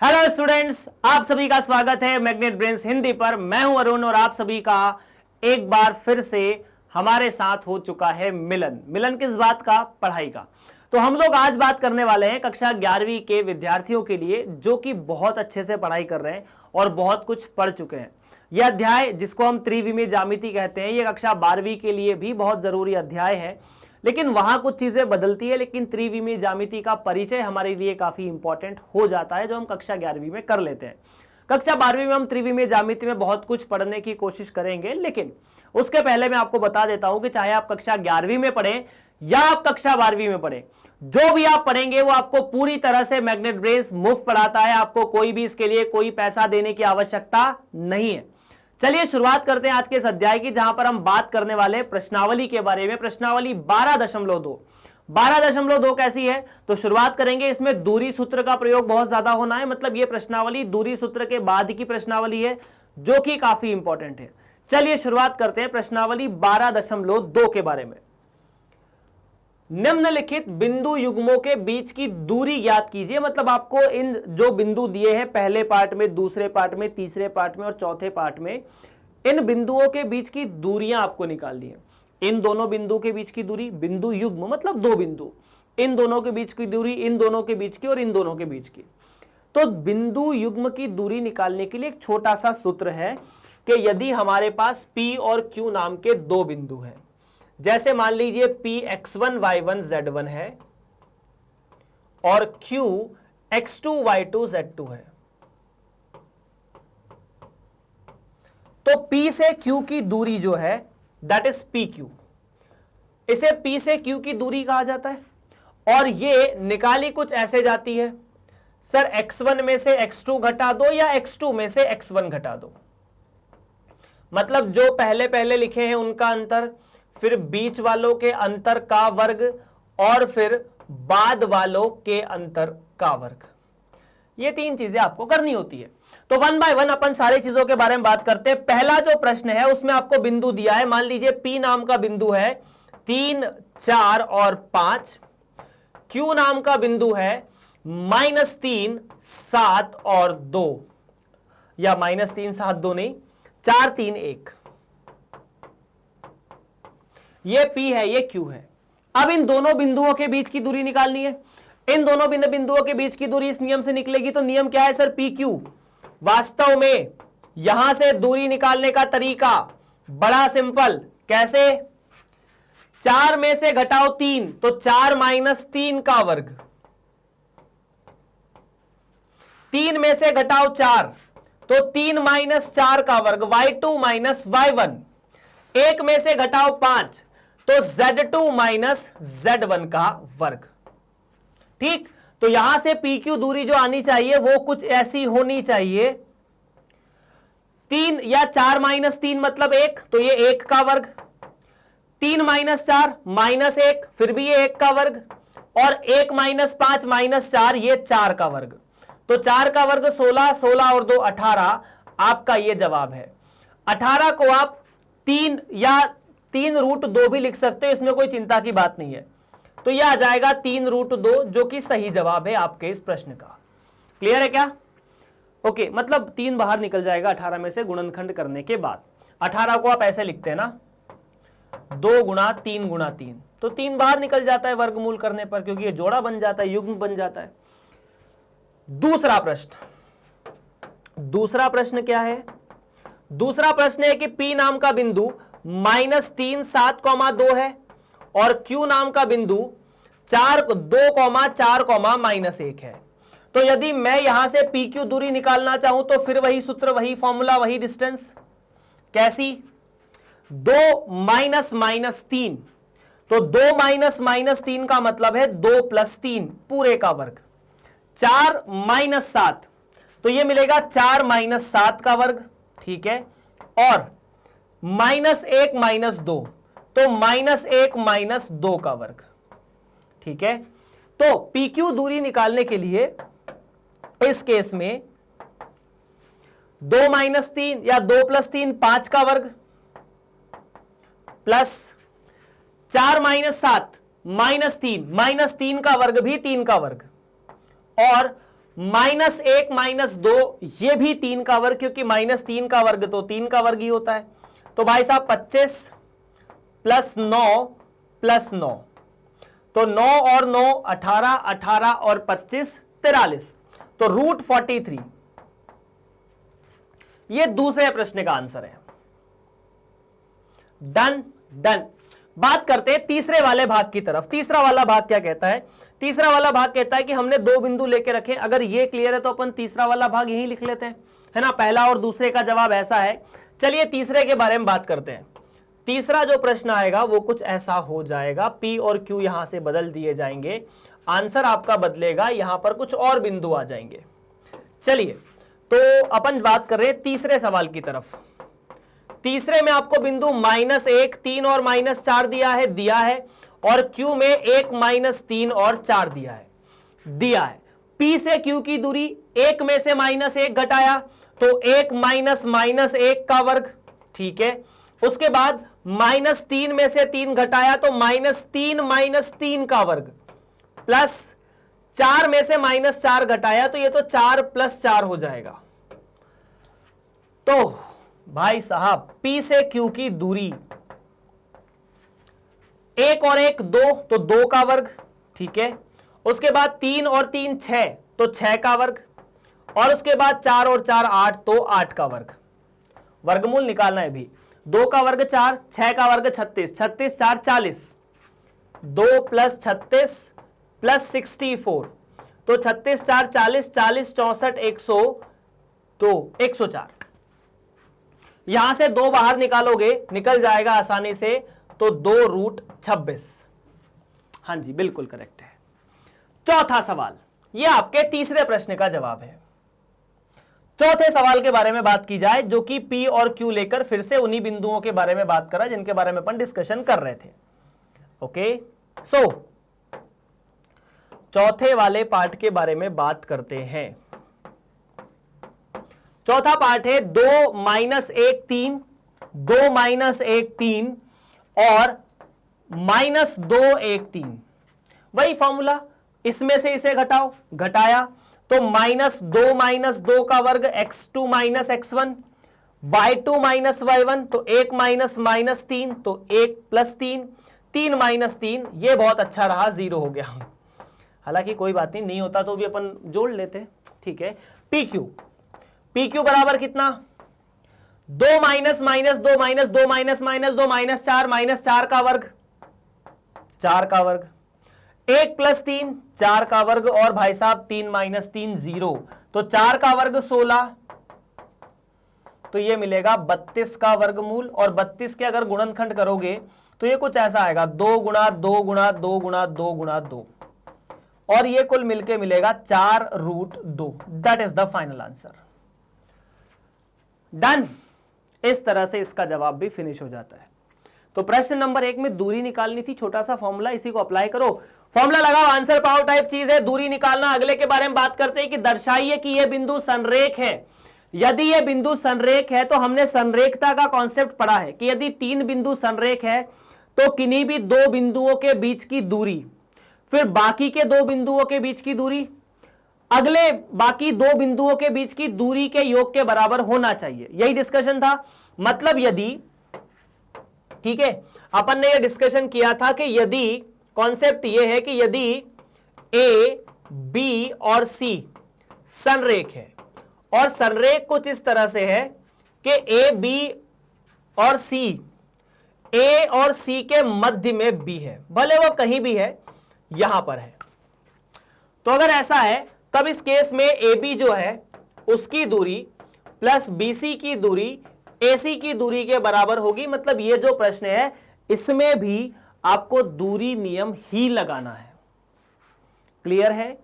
Hello students, आप सभी का स्वागत है मैग्नेट ब्रेन्स हिंदी पर। मैं हूं अरुण और आप सभी का एक बार फिर से हमारे साथ हो चुका है मिलन। मिलन किस बात का? पढ़ाई का। तो हम लोग आज बात करने वाले हैं कक्षा 11वीं के विद्यार्थियों के लिए जो कि बहुत अच्छे से पढ़ाई कर रहे हैं और बहुत कुछ पढ़ चुके हैं। यह अध्याय जिसको हम त्रिविमीय ज्यामिति कहते हैं, यह कक्षा 12वीं के लिए भी बहुत जरूरी अध्याय है, लेकिन वहां कुछ चीजें बदलती है। लेकिन त्रिविमीय ज्यामिति का परिचय हमारे लिए काफी इंपॉर्टेंट हो जाता है, जो हम कक्षा 11वीं में कर लेते हैं। कक्षा 12वीं में हम त्रिविमीय ज्यामिति में बहुत कुछ पढ़ने की कोशिश करेंगे, लेकिन उसके पहले मैं आपको बता देता हूं कि चाहे आप कक्षा 11वीं में पढ़ें या आप कक्षा 12वीं में पढ़ें, जो भी आप पढ़ेंगे वो आपको पूरी तरह से मैग्नेट ब्रेन्स मुफ्त पढ़ाता है। आपको कोई भी इसके लिए कोई पैसा देने की आवश्यकता नहीं है। चलिए शुरुआत करते हैं आज के इस अध्याय की, जहां पर हम बात करने वाले प्रश्नावली के बारे में। प्रश्नावली 12.2 कैसी है? तो शुरुआत करेंगे। इसमें दूरी सूत्र का प्रयोग बहुत ज्यादा होना है, मतलब यह प्रश्नावली दूरी सूत्र के बाद की प्रश्नावली है, जो कि काफी इंपॉर्टेंट है। चलिए शुरुआत करते हैं प्रश्नावली 12.2 के बारे में। निम्नलिखित बिंदु युग्मों के बीच की दूरी ज्ञात कीजिए। मतलब आपको इन जो बिंदु दिए हैं पहले पार्ट में, दूसरे पार्ट में, तीसरे पार्ट में और चौथे पार्ट में, इन बिंदुओं के बीच की दूरियां आपको निकालनी है। इन दोनों बिंदु के बीच की दूरी, बिंदु युग्म मतलब दो बिंदु, इन दोनों के बीच की दूरी, इन दोनों के बीच की और इन दोनों के बीच की। तो बिंदु युग्म की दूरी निकालने के लिए एक छोटा सा सूत्र है कि यदि हमारे पास P और Q नाम के दो बिंदु हैं, जैसे मान लीजिए P x1 y1 z1 है और Q x2 y2 z2 है, तो P से Q की दूरी जो है दैट इज PQ। इसे P से Q की दूरी कहा जाता है और ये निकाली कुछ ऐसे जाती है, सर x1 में से x2 घटा दो या x2 में से x1 घटा दो। मतलब जो पहले पहले लिखे हैं उनका अंतर, फिर बीच वालों के अंतर का वर्ग और फिर बाद वालों के अंतर का वर्ग। ये तीन चीजें आपको करनी होती है। तो वन बाय वन अपन सारी चीजों के बारे में बात करते हैं। पहला जो प्रश्न है उसमें आपको बिंदु दिया है, मान लीजिए P नाम का बिंदु है 3, 4 और 5, Q नाम का बिंदु है -3, 7 और 2, या -3, 7, 2 नहीं, 4, 3, 1। ये P है, ये Q है। अब इन दोनों बिंदुओं के बीच की दूरी निकालनी है। इन दोनों बिंदुओं के बीच की दूरी इस नियम से निकलेगी। तो नियम क्या है सर? PQ। वास्तव में यहां से दूरी निकालने का तरीका बड़ा सिंपल। कैसे? 4 में से घटाओ 3, तो 4 - 3 का वर्ग। 3 में से घटाओ 4, तो 3 - 4 का वर्ग, y2 - y1। 1 में से घटाओ 5, तो Z2 - Z1 का वर्ग। ठीक, तो यहां से PQ दूरी जो आनी चाहिए वो कुछ ऐसी होनी चाहिए। 3 या 4 - 3 मतलब 1, तो ये 1 का वर्ग। 3 - 4 -1, फिर भी ये 1 का वर्ग। और 1 - 5 -4, ये 4 का वर्ग। तो 4 का वर्ग 16, 16 और 2 18, आपका ये जवाब है। 18 को आप 3 या 3√2 भी लिख सकते हो, इसमें कोई चिंता की बात नहीं है। तो यह आ जाएगा 3√2, जो कि सही जवाब है आपके इस प्रश्न का। क्लियर है क्या? ओके, मतलब 3 बाहर निकल जाएगा 18 में से गुणनखंड करने के बाद। 18 को आप ऐसे लिखते हैं ना, 2 गुणा 3 गुणा 3, तो 3 बाहर निकल जाता है वर्गमूल करने पर, क्योंकि ये जोड़ा बन जाता है, युग्म बन जाता है। दूसरा प्रश्न क्या है? दूसरा प्रश्न है कि P नाम का बिंदु -3, 7, 2 है और Q नाम का बिंदु 4, 2, 4, -1 है। तो यदि मैं यहां से PQ दूरी निकालना चाहूं तो फिर वही सूत्र, वही फॉर्मूला, वही डिस्टेंस। कैसी? 2 - -3, तो 2 - -3 का मतलब है 2 + 3 पूरे का वर्ग। 4 - 7, तो ये मिलेगा 4 - 7 का वर्ग। ठीक है, और -1 - 2, तो -1 - 2 का वर्ग। ठीक है, तो PQ दूरी निकालने के लिए इस केस में 2 - 3 या 2 + 3 5 का वर्ग, प्लस 4 - 7 -3 का वर्ग भी 3 का वर्ग, और -1 -2 ये भी 3 का वर्ग, क्योंकि -3 का वर्ग तो 3 का वर्ग ही होता है। तो भाई साहब 25 + 9 + 9, तो 9 और 9 18, 18 और 25 43, तो √43 ये दूसरे प्रश्न का आंसर है। Done done. बात करते हैं तीसरे वाले भाग की तरफ। तीसरा वाला भाग क्या कहता है? तीसरा वाला भाग कहता है कि हमने 2 बिंदु लेके रखे, अगर ये क्लियर है तो अपन तीसरा वाला भाग यही लिख लेते हैं, है ना। पहला और दूसरे का जवाब ऐसा है। चलिए तीसरे के बारे में बात करते हैं। तीसरा जो प्रश्न आएगा वो कुछ ऐसा हो जाएगा, P और Q यहां से बदल दिए जाएंगे, आंसर आपका बदलेगा, यहां पर कुछ और बिंदु आ जाएंगे। चलिए तो अपन बात कर रहे हैं तीसरे सवाल की तरफ। तीसरे में आपको बिंदु -1, 3 और -4 दिया है, और Q में 1, -3 और 4 दिया है। P से Q की दूरी 1 में से -1 घटाया तो 1 -1 का वर्ग, ठीक है। उसके बाद -3 में से 3 घटाया तो -3 -3 का वर्ग, प्लस 4 में से -4 घटाया तो ये तो 4 + 4 हो जाएगा। तो भाई साहब P से Q की दूरी 1 और 1 2, तो 2 का वर्ग, ठीक है। उसके बाद 3 और 3 6, तो 6 का वर्ग, और उसके बाद 4 और 4 8, तो 8 का वर्ग। वर्गमूल निकालना है भी। 2 का वर्ग 4, 6 का वर्ग 36, 36 4 40, 2 + 36 + 64, तो 36 4 40, 40 64 100, तो 104। यहां से 2 बाहर निकालोगे, निकल जाएगा आसानी से, तो 2√26। हां जी बिल्कुल करेक्ट है। चौथा सवाल, यह आपके तीसरे प्रश्न का जवाब है। चौथे सवाल के बारे में बात की जाए, जो कि P और Q लेकर फिर से उन्हीं बिंदुओं के बारे में बात करा जिनके बारे में अपन डिस्कशन कर रहे थे। ओके, सो चौथे वाले पार्ट के बारे में बात करते हैं। चौथा पार्ट है 2 -1 3, 2 -1 3 और -2 1 3। वही फॉर्मूला, इसमें से इसे घटाओ, घटाया तो -2 - 2 का वर्ग, x2 - x1, y2 - y1, तो 1 -3, तो 1 + 3, 3 - 3, ये बहुत अच्छा रहा, 0 हो गया। हालांकि कोई बात नहीं होता तो भी अपन जोड़ लेते, ठीक है। PQ बराबर कितना? 2 - -2 -2 -2 -2 -4 का वर्ग, 4 का वर्ग, 1 + 3 4 का वर्ग, और भाई साहब 3 - 3 0, तो 4 का वर्ग 16, तो ये मिलेगा 32 का वर्गमूल। और 32 के अगर गुणनखंड करोगे तो ये कुछ ऐसा आएगा, 2 × 2 × 2 × 2 × 2, और ये कुल मिलके मिलेगा 4√2। That is the final answer. Done. इस तरह से इसका जवाब भी फिनिश हो जाता है। तो प्रश्न नंबर 1 में दूरी निकालनी थी, छोटा सा फॉर्मूला, इसी को अप्लाई करो, फॉर्मूला लगाओ, आंसर पाओ टाइप चीज है। दूरी निकालना अगले के बारे में बात करते हैं कि दर्शाइए कि यह बिंदु संरेख है। यदि यह बिंदु संरेख है तो हमने संरेखता का कॉन्सेप्ट पढ़ा है कि यदि 3 बिंदु संरेख है तो किन्हीं भी 2 बिंदुओं के बीच की दूरी, फिर बाकी के 2 बिंदुओं के बीच की दूरी, अगले बाकी 2 बिंदुओं के बीच की दूरी के योग के बराबर होना चाहिए। यही डिस्कशन था। मतलब यदि, ठीक है, अपन ने यह डिस्कशन किया था कि यदि, कॉन्सेप्ट यह है कि यदि ए, बी और सी संरेख है, और संरेख कुछ इस तरह से है कि ए, बी और सी, ए और सी के मध्य में बी है, भले वो कहीं भी है, यहां पर है। तो अगर ऐसा है तब इस केस में ए बी जो है उसकी दूरी प्लस बी सी की दूरी ए सी की दूरी के बराबर होगी। मतलब ये जो प्रश्न है इसमें भी आपको दूरी नियम ही लगाना है। क्लियर है?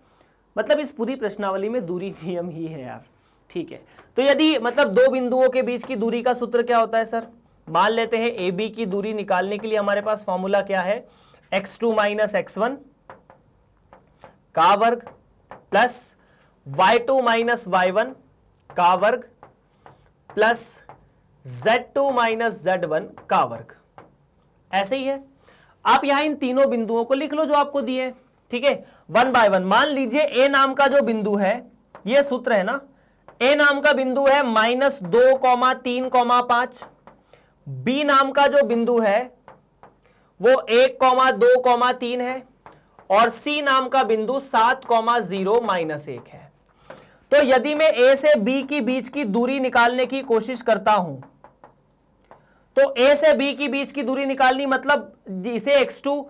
मतलब इस पूरी प्रश्नावली में दूरी नियम ही है यार, ठीक है। तो यदि मतलब 2 बिंदुओं के बीच की दूरी का सूत्र क्या होता है सर? मान लेते हैं ए बी की दूरी निकालने के लिए हमारे पास फॉर्मूला क्या है? x2 - x1 का वर्ग प्लस y2 - y1 का वर्ग प्लस z2 - z1 का वर्ग। ऐसे ही है। आप यहां इन तीनों बिंदुओं को लिख लो जो आपको दिए, ठीक है, 1 बाय 1। मान लीजिए ए नाम का जो बिंदु है, ये सूत्र है ना, ए नाम का बिंदु है -2,3,5, बी नाम का जो बिंदु है वो 1,2,3 है, और सी नाम का बिंदु 7,0 -1 है। तो यदि मैं ए से बी की बीच की दूरी निकालने की कोशिश करता हूं, तो ए से बी की बीच की दूरी निकालनी मतलब इसे x2,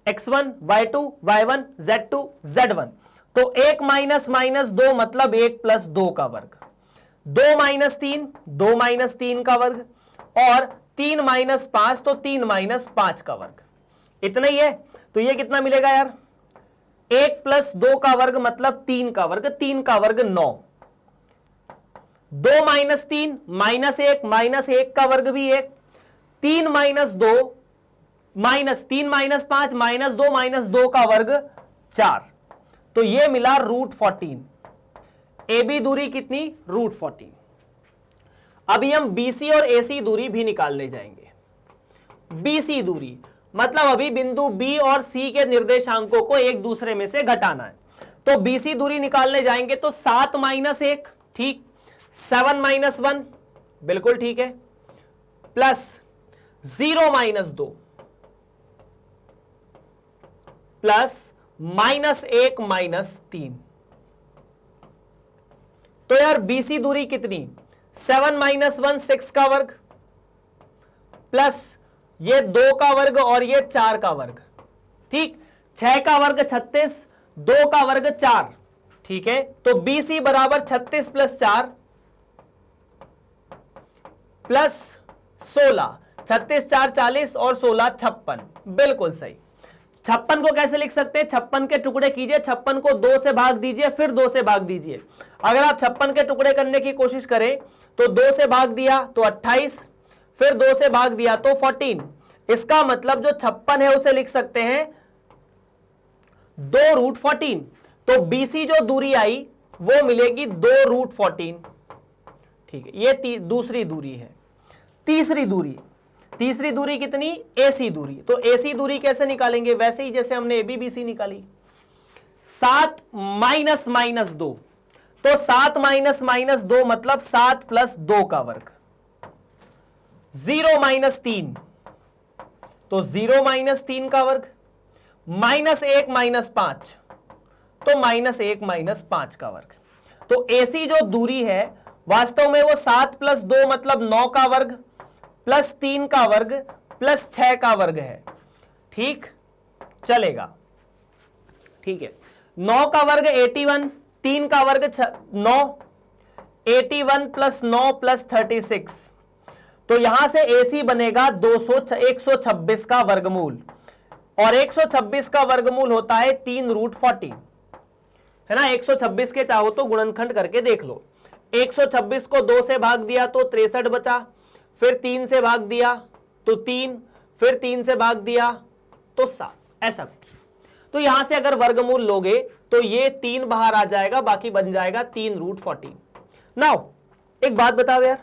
x1, y2, y1, z2, z1, तो 1 - 2 मतलब 1 + 2 का वर्ग, 2 - 3 2 - 3 का वर्ग, और 3 - 5 तो 3 - 5 का वर्ग, इतना ही है। तो ये कितना मिलेगा यार, 1 + 2 का वर्ग मतलब 3 का वर्ग, 3 का वर्ग 9, 2 - 3 -1 -1 का वर्ग भी 1, 3 - 2 -3 - 5 -2 -2 का वर्ग 4, तो ये मिला √14। ए बी दूरी कितनी, √14। अभी हम बीसी और एसी दूरी भी निकालने जाएंगे। बीसी दूरी मतलब अभी बिंदु बी और सी के निर्देशांकों को एक दूसरे में से घटाना है, तो बीसी दूरी निकालने जाएंगे तो 7 - 1 ठीक, 7 - 1 बिल्कुल ठीक है, प्लस 0 - 2 प्लस -1 -3, तो यार बीसी दूरी कितनी, 7 - 1 6 का वर्ग, प्लस ये 2 का वर्ग और ये 4 का वर्ग, ठीक, 6 का वर्ग 36, 2 का वर्ग 4, ठीक है। तो बीसी बराबर 36 + 4 प्लस 16, 36 4 40 और 16 56, बिल्कुल सही। 56 को कैसे लिख सकते हैं, 56 के टुकड़े कीजिए, 56 को 2 से भाग दीजिए, फिर 2 से भाग दीजिए। अगर आप 56 के टुकड़े करने की कोशिश करें तो 2 से भाग दिया तो 28, फिर 2 से भाग दिया तो 14, इसका मतलब जो 56 है उसे लिख सकते हैं 2√14। तो बीसी जो दूरी आई वो मिलेगी 2√14, ठीक है। ये दूसरी दूरी है। तीसरी दूरी कितनी, एसी दूरी। तो एसी दूरी कैसे निकालेंगे, वैसे ही जैसे हमने एबी बीसी निकाली, 7 - 2, तो 7 - 2 मतलब 7 + 2 का वर्ग, 0 - 3 तो 0 - 3 का वर्ग, -1 - 5 तो -1 - 5 का वर्ग। तो एसी जो दूरी है वास्तव में वो 7 + 2 मतलब 9 का वर्ग, प्लस 3 का वर्ग प्लस 6 का वर्ग है, ठीक चलेगा, ठीक है। 9 का वर्ग 81, 3 का वर्ग 9, 81 + 9 + 36, तो यहां से एसी बनेगा 126 का वर्गमूल, और 126 का वर्गमूल होता है 3√14, है ना। 126 के चाहो तो गुणनखंड करके देख लो। 126 को 2 से भाग दिया तो 63 बचा, फिर 3 से भाग दिया तो 3, फिर 3 से भाग दिया तो 7, ऐसा कुछ। तो यहां से अगर वर्गमूल लोगे तो ये 3 बाहर आ जाएगा, बाकी बन जाएगा 3√14। नाउ एक बात बताओ यार,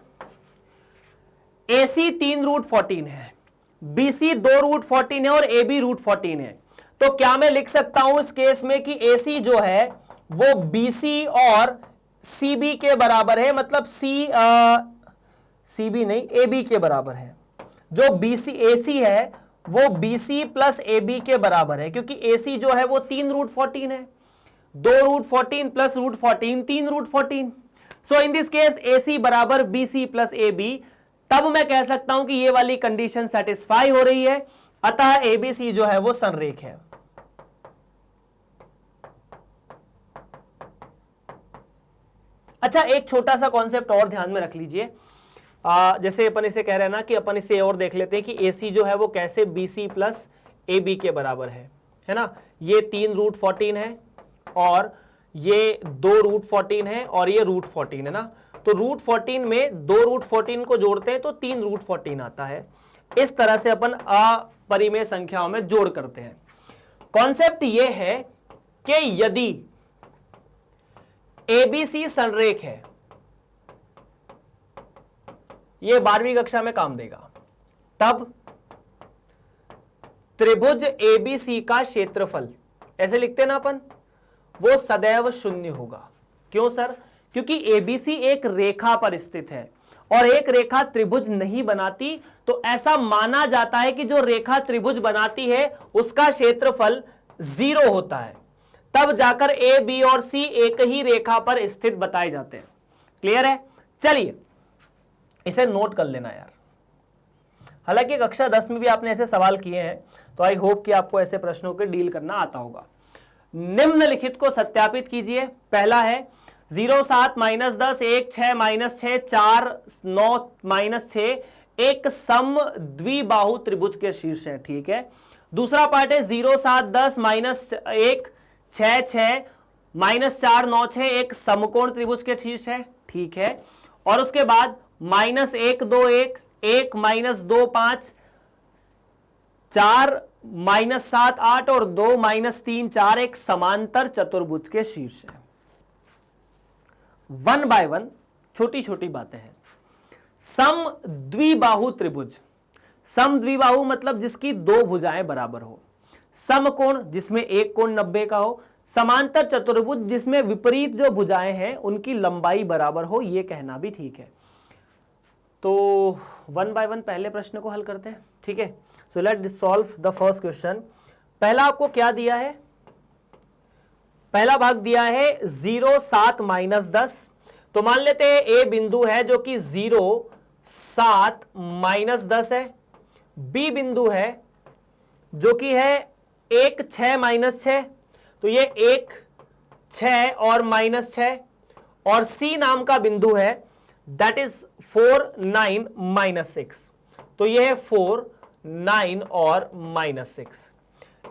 AC 3√14 है, BC 2√14 है और AB √14 है, तो क्या मैं लिख सकता हूं इस केस में कि AC जो है वो BC और CB के बराबर है, मतलब CB नहीं AB के बराबर है। जो AC है वो BC + AB के बराबर है, क्योंकि AC जो है वो 3√14 है, 2√14 + √14 3√14। सो इन दिस केस AC बराबर BC + AB, तब मैं कह सकता हूं कि ये वाली कंडीशन सेटिस्फाई हो रही है, अतः ABC जो है वो संरेख है। अच्छा, एक छोटा सा कॉन्सेप्ट और ध्यान में रख लीजिए, जैसे अपन इसे कह रहे हैं ना कि अपन इसे और देख लेते हैं कि AC जो है वो कैसे BC + AB के बराबर है ना। ये 3√14 है और ये 2√14 है और ये √14 है ना। तो √14 में 2√14 को जोड़ते हैं तो 3√14 आता है। इस तरह से अपन अपरिमेय संख्याओं में जोड़ करते हैं। कॉन्सेप्ट ये है कि यदि ABC संरेख है, ये 12वीं कक्षा में काम देगा, तब त्रिभुज ABC का क्षेत्रफल ऐसे लिखते हैं ना अपन, वो सदैव 0 होगा। क्यों सर? क्योंकि एबीसी एक रेखा पर स्थित है और एक रेखा त्रिभुज नहीं बनाती, तो ऐसा माना जाता है कि जो रेखा त्रिभुज बनाती है उसका क्षेत्रफल 0 होता है, तब जाकर ए, बी और सी एक ही रेखा पर स्थित बताए जाते हैं। क्लियर है? चलिए इसे नोट कर लेना यार। हालांकि कक्षा 10 में भी आपने ऐसे सवाल किए हैं, तो आई होप कि आपको ऐसे प्रश्नों के डील करना आता होगा। निम्नलिखित को सत्यापित कीजिए। पहला है 0 7 -10 1 6 -6 4 9 -6 एक सम द्विबाहु त्रिभुज के शीर्ष है। ठीक है। दूसरा पार्ट है 0 7 10 -1 6 6 -4 9 6 एक समकोण त्रिभुज के शीर्ष है। ठीक है। और उसके बाद -1 2 1 1 -2 5 4 -7 8 और 2 -3 4 एक समांतर चतुर्भुज के शीर्ष है। 1 बाय 1 छोटी छोटी बातें हैं। सम द्विबाहु त्रिभुज, सम द्विबाहु मतलब जिसकी दो भुजाएं बराबर हो, समकोण जिसमें एक कोण 90 का हो, समांतर चतुर्भुज जिसमें विपरीत जो भुजाएं हैं उनकी लंबाई बराबर हो, यह कहना भी ठीक है। तो 1 बाय 1 पहले प्रश्न को हल करते हैं। ठीक है। So let solve the first question. पहला आपको क्या दिया है? पहला भाग दिया है 0 7 -10। तो मान लेते हैं ए बिंदु है जो कि 0 7 -10 है, बी बिंदु है जो कि है 1 6 -6, तो ये 1 6 और -6, और सी नाम का बिंदु है दैट इज 4 9 -6, तो ये है 4 9 और -6।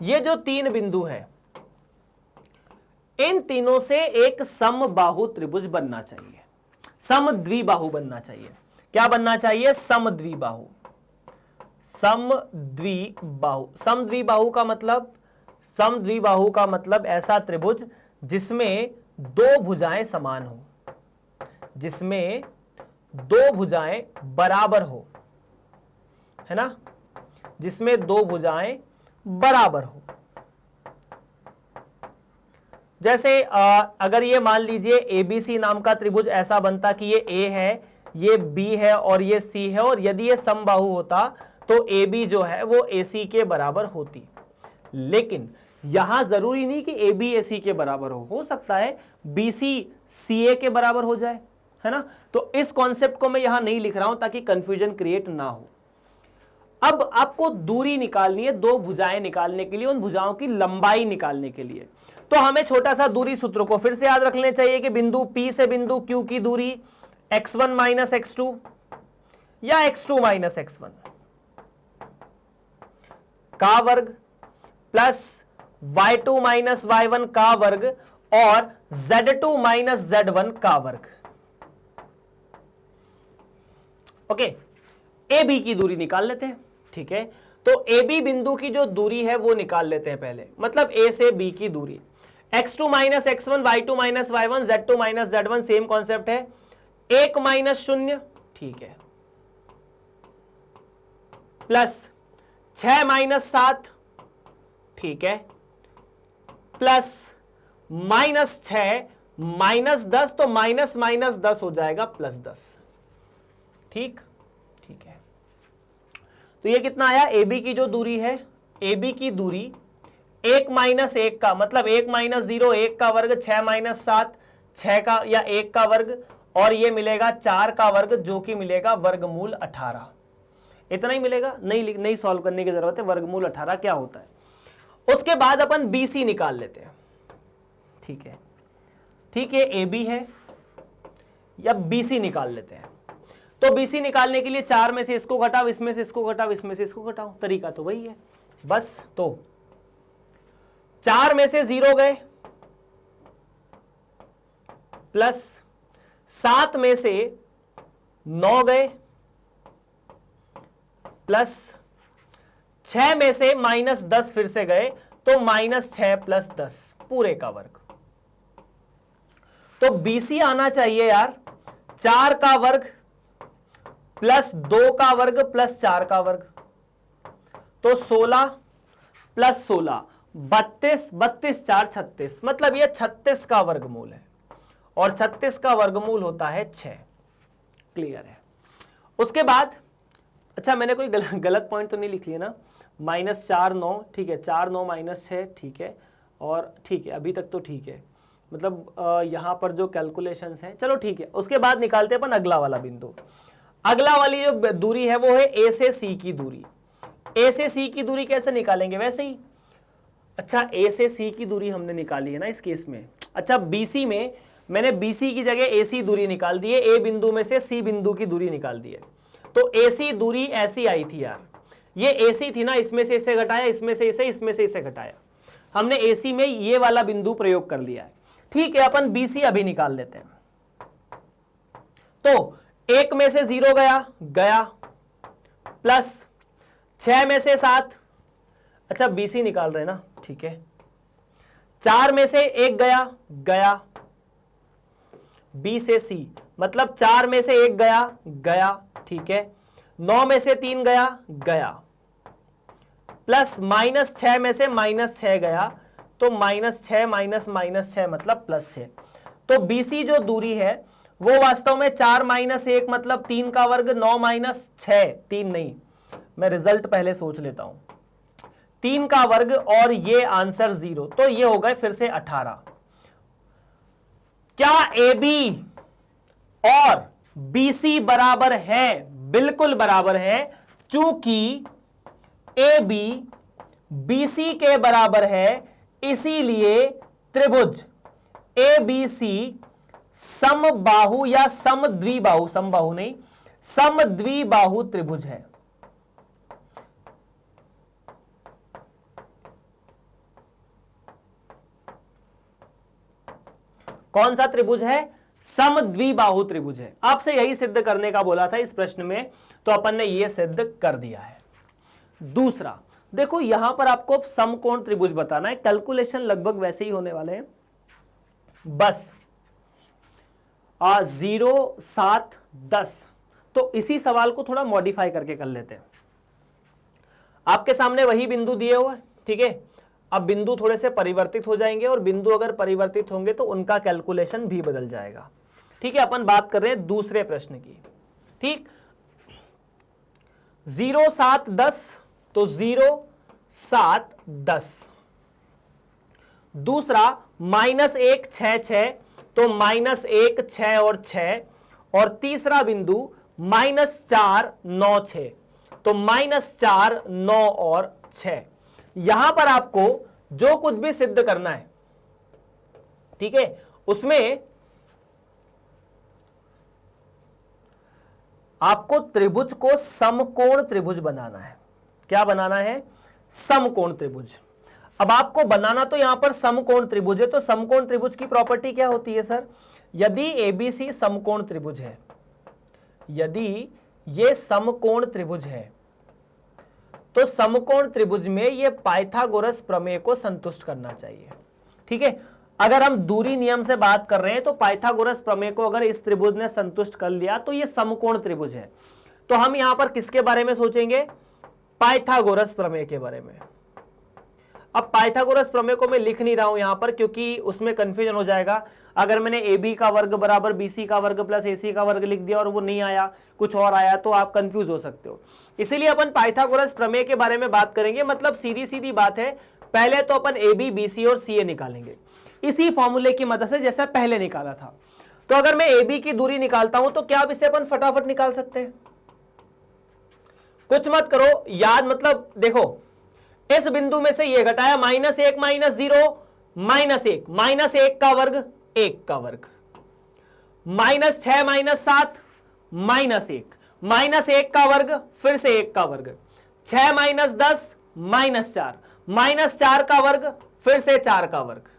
ये जो तीन बिंदु है इन तीनों से एक समबाहु त्रिभुज बनना चाहिए, समद्विबाहु बनना चाहिए। क्या बनना चाहिए? समद्विबाहु। समद्विबाहु, समद्विबाहु का मतलब, समद्विबाहु का मतलब ऐसा त्रिभुज जिसमें दो भुजाएं समान हो, जिसमें दो भुजाएं बराबर हो, है ना, जिसमें दो भुजाएं बराबर हो। जैसे अगर ये मान लीजिए एबीसी नाम का त्रिभुज ऐसा बनता कि ये ए है, ये बी है और ये सी है, और यदि ये समबाहु होता तो ए बी जो है वो ए सी के बराबर होती। लेकिन यहां जरूरी नहीं कि ए बी ए सी के बराबर हो सकता है बी सी सी ए के बराबर हो जाए, है ना। तो इस कॉन्सेप्ट को मैं यहां नहीं लिख रहा हूं ताकि कंफ्यूजन क्रिएट ना हो। अब आपको दूरी निकालनी है, दो भुजाएं निकालने के लिए, उन भुजाओं की लंबाई निकालने के लिए। तो हमें छोटा सा दूरी सूत्र को फिर से याद रख लेना चाहिए कि बिंदु P से बिंदु Q की दूरी x1 माइनस x2 या x2 माइनस x1 का वर्ग प्लस y2 माइनस y1 का वर्ग और z2 माइनस z1 का वर्ग। ओके, ए बी की दूरी निकाल लेते हैं। ठीक है, तो ए बी बिंदु की जो दूरी है वो निकाल लेते हैं पहले, मतलब ए से बी की दूरी। x2 minus x1 y2 minus y1 z2 minus z1 same concept है, 1 माइनस 0, ठीक है, प्लस 6 माइनस 7, ठीक है, प्लस माइनस 6 माइनस 10, तो माइनस माइनस 10 हो जाएगा प्लस 10। ठीक, ठीक है। तो ये कितना आया? ए बी की जो दूरी है, ए बी की दूरी 1 माइनस 1 का मतलब 1 माइनस 0 1 का वर्ग, 6 माइनस 7 6 का या 1 का वर्ग, और ये मिलेगा 4 का वर्ग जो कि मिलेगा वर्गमूल 18। इतना ही मिलेगा, नहीं सॉल्व करने की जरूरत है। वर्गमूल 18 क्या होता है। उसके बाद अपन BC निकाल लेते हैं। ठीक है, ठीक है, AB है या BC निकाल लेते हैं। तो BC निकालने के लिए 4 में से इसको घटाओ, इसमें से इसको घटाओ, इसमें से इसको घटाओ, तरीका तो वही है बस। तो 4 में से 0 गए, प्लस 7 में से 9 गए, प्लस 6 में से माइनस 10 फिर से गए, तो माइनस 6 प्लस 10 पूरे का वर्ग। तो BC आना चाहिए यार 4 का वर्ग प्लस 2 का वर्ग प्लस 4 का वर्ग, तो 16 प्लस 16 32, 32 4 36, मतलब ये 36 का वर्गमूल है। और 36 का वर्गमूल होता है 6। क्लियर है। उसके बाद अच्छा मैंने कोई गलत पॉइंट तो नहीं लिख लिया ना, -4 9, ठीक है, 4 9 -6, ठीक है, और ठीक है अभी तक तो ठीक है, मतलब यहाँ पर जो कैलकुलेशंस हैं चलो ठीक है। उसके बाद निकालते हैं अपन अगला वाला बिंदु। अगला वाली जो दूरी है वो है ए से सी की दूरी। ए से सी की दूरी कैसे निकालेंगे, वैसे ही। अच्छा ए से सी की दूरी हमने निकाली है ना इस केस में। अच्छा बीसी में मैंने बीसी की जगह एसी दूरी निकाल दी है, ए बिंदु में से सी बिंदु की दूरी निकाल दी है। तो एसी दूरी ऐसी आई थी यार, ये एसी थी ना, इसमें से इसे घटाया, इसमें से इसे, इसमें से इसे घटाया, हमने एसी में ये वाला बिंदु प्रयोग कर लिया है। ठीक है, अपन बीसी अभी निकाल लेते हैं। तो 1 में से 0 गया, प्लस 6 में से 7, अच्छा बीसी निकाल रहे हैं ना, ठीक है, 4 में से 1 गया, बी से सी, मतलब 4 में से 1 गया, ठीक है, 9 में से 3 गया, प्लस -6 में से -6 गया, तो -6 माइनस -6 मतलब +6। तो BC जो दूरी है वो वास्तव में 4 - 1 मतलब 3 का वर्ग, 9 - 6, 3 नहीं, मैं रिजल्ट पहले सोच लेता हूं, 3 का वर्ग और ये आंसर 0, तो ये हो गए फिर से 18। क्या AB और BC बराबर है? बिल्कुल बराबर है, चूंकि AB BC के बराबर है, इसीलिए त्रिभुज ABC समबाहु या समद्विबाहु, समबाहु नहीं, समद्विबाहु त्रिभुज है। कौन सा त्रिभुज है? समद्विबाहु त्रिभुज है। आपसे यही सिद्ध करने का बोला था इस प्रश्न में, तो अपन ने यह सिद्ध कर दिया है। दूसरा देखो, यहां पर आपको समकोण त्रिभुज बताना है, कैलकुलेशन लगभग वैसे ही होने वाले हैं, बस 0 7 10। तो इसी सवाल को थोड़ा मॉडिफाई करके कर लेते हैं। आपके सामने वही बिंदु दिए हुए, ठीक है, अब बिंदु थोड़े से परिवर्तित हो जाएंगे, और बिंदु अगर परिवर्तित होंगे तो उनका कैलकुलेशन भी बदल जाएगा। ठीक है, अपन बात कर रहे हैं दूसरे प्रश्न की। ठीक, 0 7 10, तो 0 7 10। दूसरा -1 6 6, तो -1 6 और 6, और तीसरा बिंदु -4 9 6, तो -4 9 और 6। यहां पर आपको जो कुछ भी सिद्ध करना है, ठीक है, उसमें आपको त्रिभुज को समकोण त्रिभुज बनाना है। क्या बनाना है? समकोण त्रिभुज। अब आपको बनाना तो यहां पर समकोण त्रिभुज है, तो समकोण त्रिभुज की प्रॉपर्टी क्या होती है सर? यदि ABC समकोण त्रिभुज है, यदि ये समकोण त्रिभुज है, तो समकोण त्रिभुज में ये पाइथागोरस प्रमेय को संतुष्ट करना चाहिए। ठीक है, अगर हम दूरी नियम से बात कर रहे हैं तो पाइथागोरस प्रमेय को अगर इस त्रिभुज ने संतुष्ट कर लिया तो ये समकोण त्रिभुज है। तो हम यहां पर किसके बारे में सोचेंगे? पाइथागोरस प्रमेय के बारे में। अब पाइथागोरस प्रमेय को मैं लिख नहीं रहा हूं यहां पर, क्योंकि उसमें कंफ्यूजन हो जाएगा। अगर मैंने AB का वर्ग बराबर BC का वर्ग प्लस AC का वर्ग लिख दिया और वो नहीं आया, कुछ और आया, तो आप कंफ्यूज हो सकते हो। इसीलिए अपन पाइथागोरस प्रमेय के बारे में बात करेंगे। मतलब सीधी सीधी बात है, पहले तो अपन AB BC और CA निकालेंगे इसी फॉर्मूले की मदद से जैसा पहले निकाला था। तो अगर मैं AB की दूरी निकालता हूं तो क्या अब इसे अपन फटाफट निकाल सकते हैं? कुछ मत करो, याद, मतलब देखो, इस बिंदु में से ये घटाया, -1 - 0 -1 -1 का वर्ग 1 का वर्ग, -6 - 7 -1 -1 का वर्ग, फिर से 1 का वर्ग, 6 - 10 -4 -4 का वर्ग, फिर से 4 का वर्ग,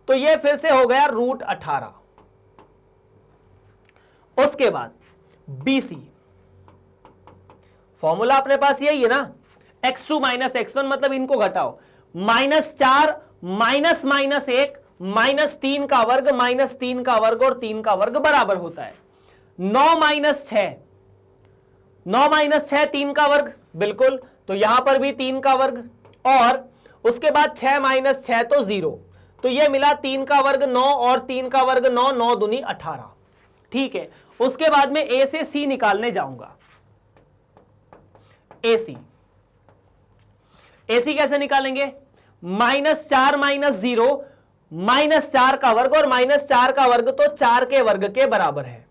तो ये फिर से हो गया √18। उसके बाद BC फॉर्मूला अपने पास यही है ना, x2 - x1, मतलब इनको घटाओ, -4 माइनस -1 -3 का वर्ग, -3 का वर्ग और 3 का वर्ग बराबर होता है 9 - 6, 9 - 6 3 का वर्ग, बिल्कुल, तो यहां पर भी 3 का वर्ग, और उसके बाद 6 - 6 तो 0, तो ये मिला 3 का वर्ग 9 और 3 का वर्ग 9, 9 दूनी 18। ठीक है, उसके बाद में ए से सी निकालने जाऊंगा। एसी कैसे निकालेंगे? -4 - 0 -4 का वर्ग, और -4 का वर्ग तो 4 के वर्ग के बराबर है।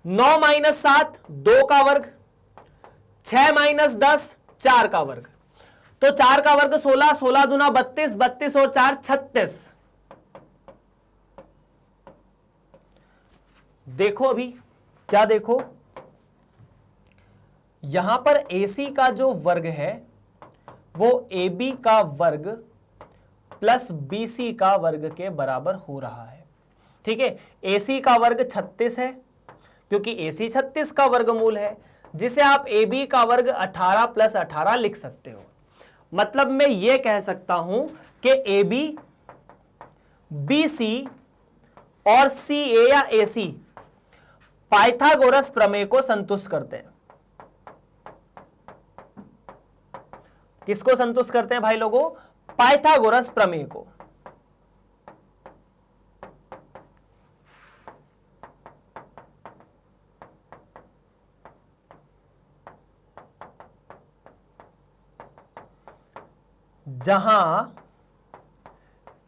9 - 7 2 का वर्ग, 6 - 10 4 का वर्ग, तो 4 का वर्ग 16, 16 दूना 32, 32 और 4 36। देखो अभी क्या देखो, यहां पर AC का जो वर्ग है वो AB का वर्ग प्लस BC का वर्ग के बराबर हो रहा है। ठीक है, AC का वर्ग 36 है क्योंकि AC 36 का वर्गमूल है, जिसे आप AB का वर्ग 18 + 18 लिख सकते हो। मतलब मैं यह कह सकता हूं कि AB, BC और CA या AC पाइथागोरस प्रमेय को संतुष्ट करते हैं। किसको संतुष्ट करते हैं भाई लोगों? पाइथागोरस प्रमेय को। जहां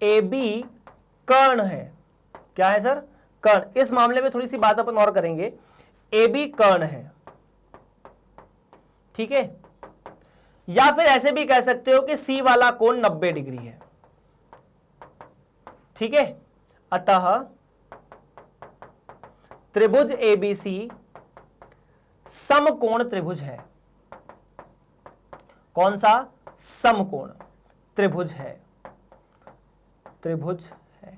AB कर्ण है, क्या है सर? कर्ण। इस मामले में थोड़ी सी बात अपन और करेंगे। AB कर्ण है, ठीक है, या फिर ऐसे भी कह सकते हो कि C वाला कोण 90 डिग्री है। ठीक है, अतः त्रिभुज ABC समकोण त्रिभुज है। कौन सा? समकोण त्रिभुज है, त्रिभुज है।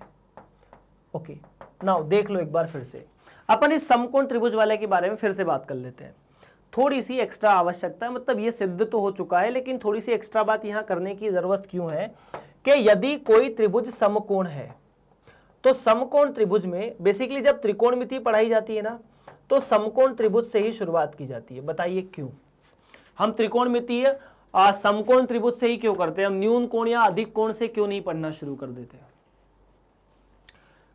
ओके, नाउ देख लो एक बार फिर से। अपन इस समकोण त्रिभुज वाले के बारे में फिर से बात कर लेते हैं। थोड़ी सी एक्स्ट्रा आवश्यकता है, मतलब ये सिद्ध तो हो चुका है, लेकिन थोड़ी सी एक्स्ट्रा बात यहां करने की जरूरत क्यों है कि यदि कोई त्रिभुज समकोण है तो समकोण त्रिभुज में बेसिकली जब त्रिकोणमिति पढ़ाई जाती है ना, तो समकोण त्रिभुज से ही शुरुआत की जाती है। बताइए क्यों? हम त्रिकोणमितीय समकोण त्रिभुज से ही क्यों करते हैं? हम न्यून कोण या अधिक कोण से क्यों नहीं पढ़ना शुरू कर देते?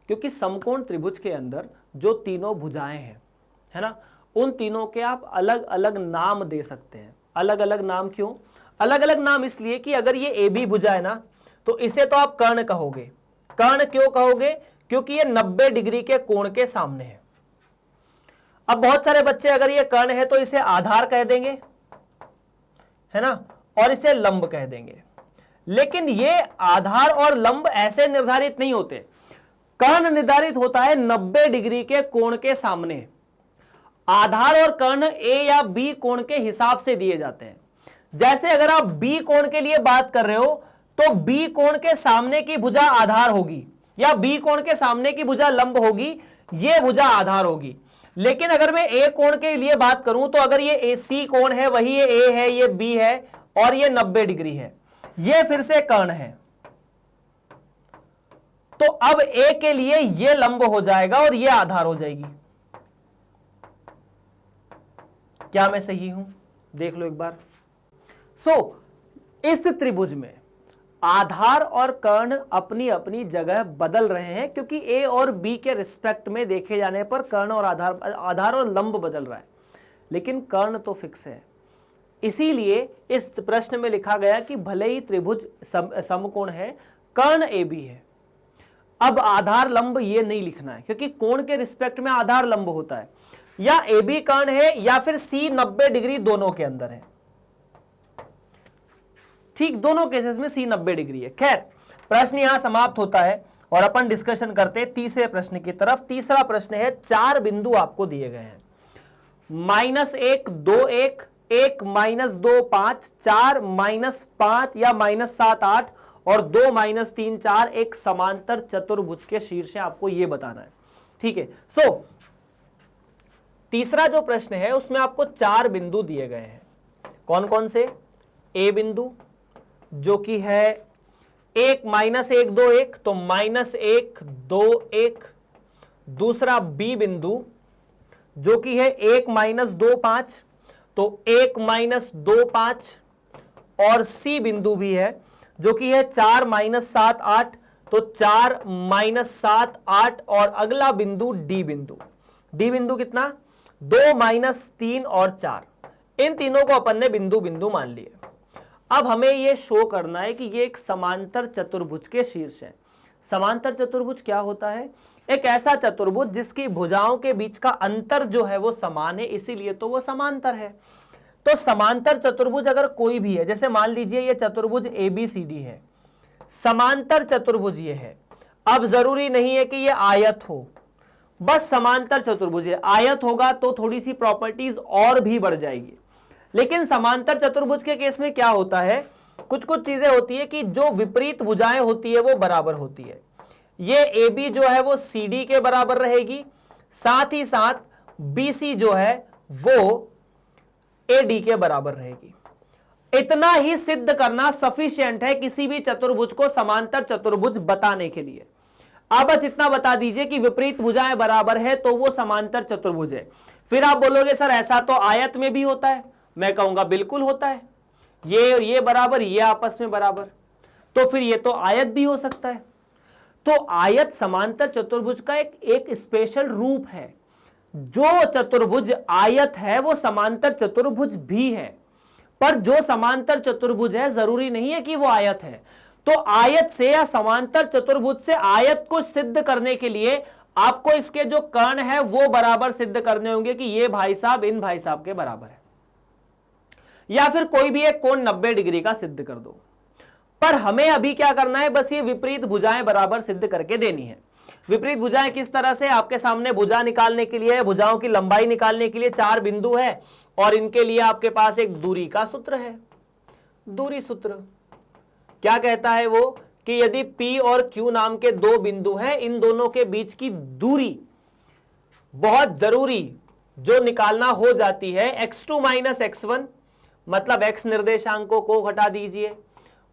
क्योंकि समकोण त्रिभुज के अंदर जो तीनों भुजाएं हैं, है ना, उन तीनों के आप अलग अलग नाम दे सकते हैं। अलग अलग नाम क्यों? अलग अलग नाम इसलिए कि अगर ये AB भुजा है ना, तो इसे तो आप कर्ण कहोगे। कर्ण क्यों कहोगे? क्योंकि ये 90 डिग्री के कोण के सामने है। अब बहुत सारे बच्चे अगर ये कर्ण है तो इसे आधार कह देंगे, है ना, और इसे लंब कह देंगे। लेकिन ये आधार और लंब ऐसे निर्धारित नहीं होते। कर्ण निर्धारित होता है 90 डिग्री के कोण के सामने। आधार और कर्ण A या B कोण के हिसाब से दिए जाते हैं। जैसे अगर आप B कोण के लिए बात कर रहे हो तो B कोण के सामने की भुजा आधार होगी या B कोण के सामने की भुजा लंब होगी, ये भुजा आधार होगी। लेकिन अगर मैं A कोण के लिए बात करूं तो अगर ये AC कोण है, वही ये A है, ये B है और ये 90 डिग्री है, ये फिर से कर्ण है। तो अब A के लिए ये लंब हो जाएगा और ये आधार हो जाएगी। क्या मैं सही हूं? देख लो एक बार। इस त्रिभुज में आधार और कर्ण अपनी अपनी जगह बदल रहे हैं, क्योंकि A और B के रिस्पेक्ट में देखे जाने पर कर्ण और आधार और लंब बदल रहा है, लेकिन कर्ण तो फिक्स है। इसीलिए इस प्रश्न में लिखा गया कि भले ही त्रिभुज समकोण है, कर्ण AB है। अब आधार लंब ये नहीं लिखना है, क्योंकि कोण के रिस्पेक्ट में आधार लंब होता है। या AB कर्ण है या फिर C 90 डिग्री, दोनों के अंदर है। ठीक, दोनों केसेस में C 90 डिग्री है। खैर, प्रश्न यहां समाप्त होता है और अपन डिस्कशन करते हैं तीसरे प्रश्न की तरफ। तीसरा प्रश्न है, 4 बिंदु आपको दिए गए हैं, -1 2 1 1 -2 5 4 -5 या -7 8 और 2 -3 4 एक समांतर चतुर्भुज के शीर्ष आपको यह बताना है। ठीक है, तीसरा जो प्रश्न है उसमें आपको 4 बिंदु दिए गए हैं। कौन कौन से? A बिंदु जो कि है 1 -1 2 1, तो -1 2 1। दूसरा B बिंदु जो कि है 1 -2 5, तो 1 -2 5। और C बिंदु भी है जो कि है 4 -7 8, तो 4 माइनस 7 8 और अगला बिंदु डी बिंदु। डी बिंदु कितना? 2 माइनस 3 और 4। इन तीनों को अपन ने बिंदु बिंदु मान लिए। अब हमें यह शो करना है कि ये एक समांतर चतुर्भुज के शीर्ष है। समांतर चतुर्भुज क्या होता है? एक ऐसा चतुर्भुज जिसकी भुजाओं के बीच का अंतर जो है वो समान है, इसीलिए तो वो समांतर है। तो समांतर चतुर्भुज अगर कोई भी है, जैसे मान लीजिए ये चतुर्भुज ABCD है, समांतर चतुर्भुज ये है। अब जरूरी नहीं है कि ये आयत हो, बस समांतर चतुर्भुज है। आयत होगा तो थोड़ी सी प्रॉपर्टीज और भी बढ़ जाएगी, लेकिन समांतर चतुर्भुज के केस में क्या होता है, कुछ कुछ चीजें होती है कि जो विपरीत भुजाएं होती है वो बराबर होती है। ये AB जो है वो CD के बराबर रहेगी, साथ ही साथ BC जो है वो AD के बराबर रहेगी। इतना ही सिद्ध करना सफिशिएंट है किसी भी चतुर्भुज को समांतर चतुर्भुज बताने के लिए। आप बस इतना बता दीजिए कि विपरीत भुजाएं बराबर है तो वो समांतर चतुर्भुज है। फिर आप बोलोगे सर ऐसा तो आयत में भी होता है। मैं कहूंगा बिल्कुल होता है, ये और ये बराबर, ये आपस में बराबर, तो फिर ये तो आयत भी हो सकता है। तो आयत समांतर चतुर्भुज का एक स्पेशल रूप है। जो चतुर्भुज आयत है वो समांतर चतुर्भुज भी है, पर जो समांतर चतुर्भुज है जरूरी नहीं है कि वो आयत है। तो आयत से या समांतर चतुर्भुज से आयत को सिद्ध करने के लिए आपको इसके जो कर्ण है वो बराबर सिद्ध करने होंगे कि ये भाई साहब इन भाई साहब के बराबर है, या फिर कोई भी एक कोण 90 डिग्री का सिद्ध कर दो। पर हमें अभी क्या करना है, बस ये विपरीत भुजाएं बराबर सिद्ध करके देनी है। विपरीत भुजाएं किस तरह से? आपके सामने भुजा निकालने के लिए, भुजाओं की लंबाई निकालने के लिए 4 बिंदु है और इनके लिए आपके पास एक दूरी का सूत्र है। दूरी सूत्र क्या कहता है वो कि यदि P और Q नाम के 2 बिंदु हैं, इन दोनों के बीच की दूरी बहुत जरूरी जो निकालना हो जाती है x2 माइनस x1, मतलब x निर्देशांकों को घटा दीजिए,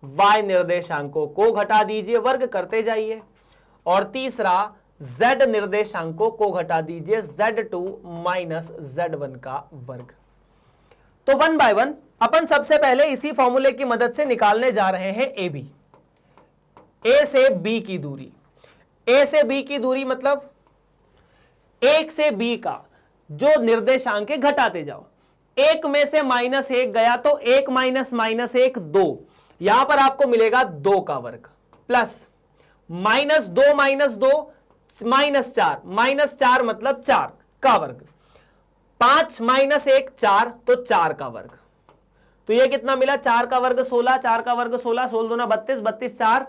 y निर्देशांकों को घटा दीजिए, वर्ग करते जाइए, और तीसरा z निर्देशांकों को घटा दीजिए, z2 माइनस z1 का वर्ग। तो 1 बाय 1 अपन सबसे पहले इसी फॉर्मूले की मदद से निकालने जा रहे हैं AB, A से B की दूरी। A से B की दूरी मतलब 1 से B का जो निर्देशांक है घटाते जाओ। 1 में से -1 गया तो 1 माइनस -1 2, यहां पर आपको मिलेगा 2 का वर्ग, प्लस -2 -2 -4 मतलब 4 का वर्ग, 5 -1 4 तो 4 का वर्ग। तो ये कितना मिला? 4 का वर्ग 16, 4 का वर्ग 16, 16 दूना 32, 32 4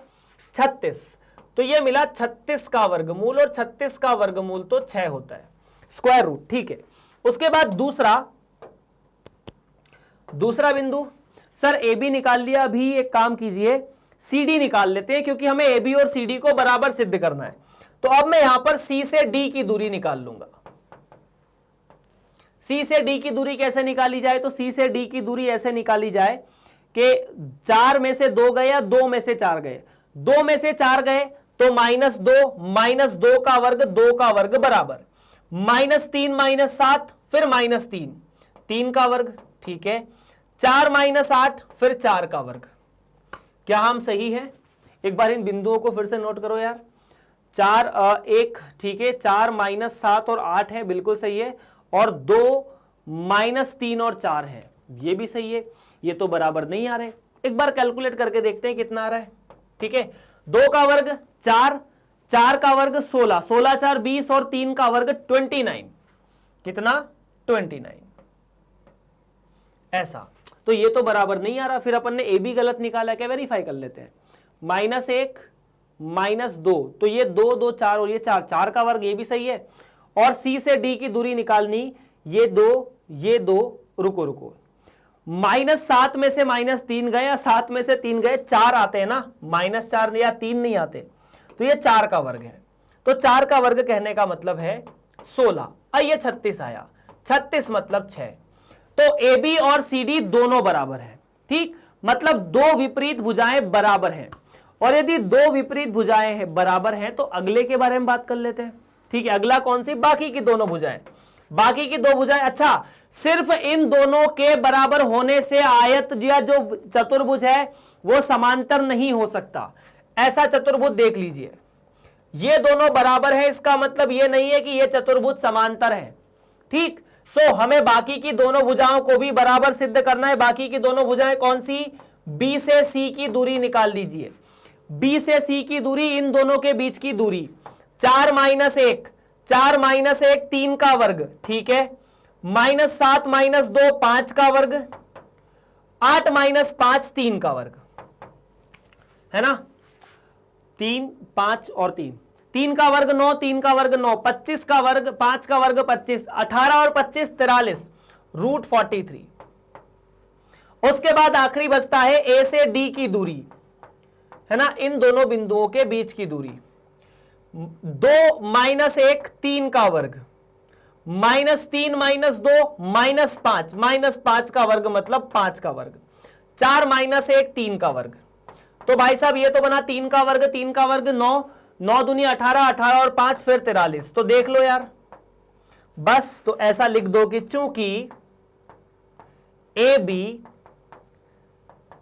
36, तो ये मिला 36 का वर्गमूल, और 36 का वर्गमूल तो 6 होता है, स्क्वायर रूट। ठीक है, उसके बाद दूसरा बिंदु, सर AB निकाल लिया। अभी एक काम कीजिए, CD निकाल लेते हैं, क्योंकि हमें AB और CD को बराबर सिद्ध करना है। तो अब मैं यहां पर C से D की दूरी निकाल लूंगा। C से D की दूरी कैसे निकाली जाए? तो C से D की दूरी ऐसे निकाली जाए कि 4 में से 2 गए या 2 में से 4 गए। 2 में से 4 गए तो -2 का वर्ग 2 का वर्ग बराबर -3 -7 फिर -3 3 का वर्ग। ठीक है, 4 -8 फिर 4 का वर्ग। क्या हम सही है? एक बार इन बिंदुओं को फिर से नोट करो यार। 4 1 ठीक है, 4 -7 और 8 है, बिल्कुल सही है, और 2 -3 और 4 है, ये भी सही है। ये तो बराबर नहीं आ रहे, एक बार कैलकुलेट करके देखते हैं कितना आ रहा है। ठीक है, 2 का वर्ग 4, 4 का वर्ग 16, 16 4 20 और 3 का वर्ग 29। कितना? 29। ऐसा तो ये तो बराबर नहीं आ रहा। फिर अपन ने AB गलत निकाला, क्या वेरीफाई कर लेते हैं। -1 -2 तो ये 2 2 4 और ये 4, 4 का वर्ग, ये भी सही है। और C से D की दूरी निकालनी, ये 2 रुको -7 में से -3 गए या 7 में से 3 गए, 4 आते हैं ना, -4 या 3 नहीं आते, तो ये 4 का वर्ग है। तो 4 का वर्ग कहने का मतलब है 16, और ये 36 आया, 36 मतलब 6। तो AB और CD दोनों बराबर है। ठीक, मतलब 2 विपरीत भुजाएं बराबर हैं। और यदि 2 विपरीत भुजाएं बराबर हैं तो अगले के बारे में बात कर लेते हैं। ठीक है, अगला कौन सी? बाकी की दोनों भुजाएं, बाकी की 2 भुजाएं। अच्छा, सिर्फ इन दोनों के बराबर होने से आयत या जो चतुर्भुज है वो समांतर नहीं हो सकता। ऐसा चतुर्भुज देख लीजिए, ये दोनों बराबर है, इसका मतलब ये नहीं है कि ये चतुर्भुज समांतर है। ठीक, सो हमें बाकी की दोनों भुजाओं को भी बराबर सिद्ध करना है। बाकी की दोनों भुजाएं कौन सी? बी से सी की दूरी निकाल लीजिए। बी से सी की दूरी, इन दोनों के बीच की दूरी 4 - 1, 4 - 1 3 का वर्ग, ठीक है, -7 - 2 5 का वर्ग, 8 - 5 3 का वर्ग, है ना, 3 5 और 3, 3 का वर्ग 9, 3 का वर्ग 9, 25 का वर्ग, 5 का वर्ग 25, 18 और 25 43, √43। उसके बाद आखिरी बचता है ए से डी की दूरी, है ना, इन दोनों बिंदुओं के बीच की दूरी 2 - 1 3 का वर्ग, -3 - 2 -5, -5 का वर्ग मतलब 5 का वर्ग, 4 - 1 3 का वर्ग। तो भाई साहब ये तो बना 3 का वर्ग, 3 का वर्ग 9, 9 दूनी 18, 18 और 5 फिर 43। तो देख लो यार, बस तो ऐसा लिख दो कि चूंकि ए बी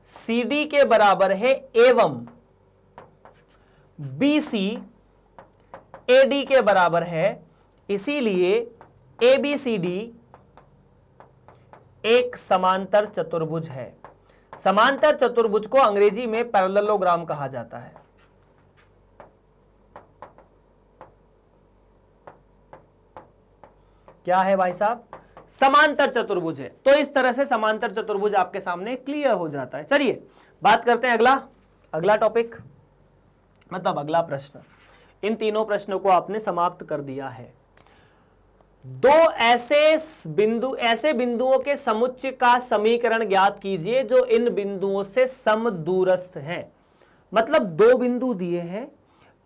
सी डी के बराबर है एवं बी सी ए डी के बराबर है, इसीलिए ए बी सी डी एक समांतर चतुर्भुज है। समांतर चतुर्भुज को अंग्रेजी में पैरेललोग्राम कहा जाता है। क्या है भाई साहब? समांतर चतुर्भुज है। तो इस तरह से समांतर चतुर्भुज आपके सामने क्लियर हो जाता है। चलिए बात करते हैं अगला टॉपिक, मतलब अगला प्रश्न। इन तीनों प्रश्नों को आपने समाप्त कर दिया है। दो ऐसे बिंदुओं के समुच्चय का समीकरण ज्ञात कीजिए जो इन बिंदुओं से समदूरस्थ हैं। मतलब दो बिंदु दिए हैं,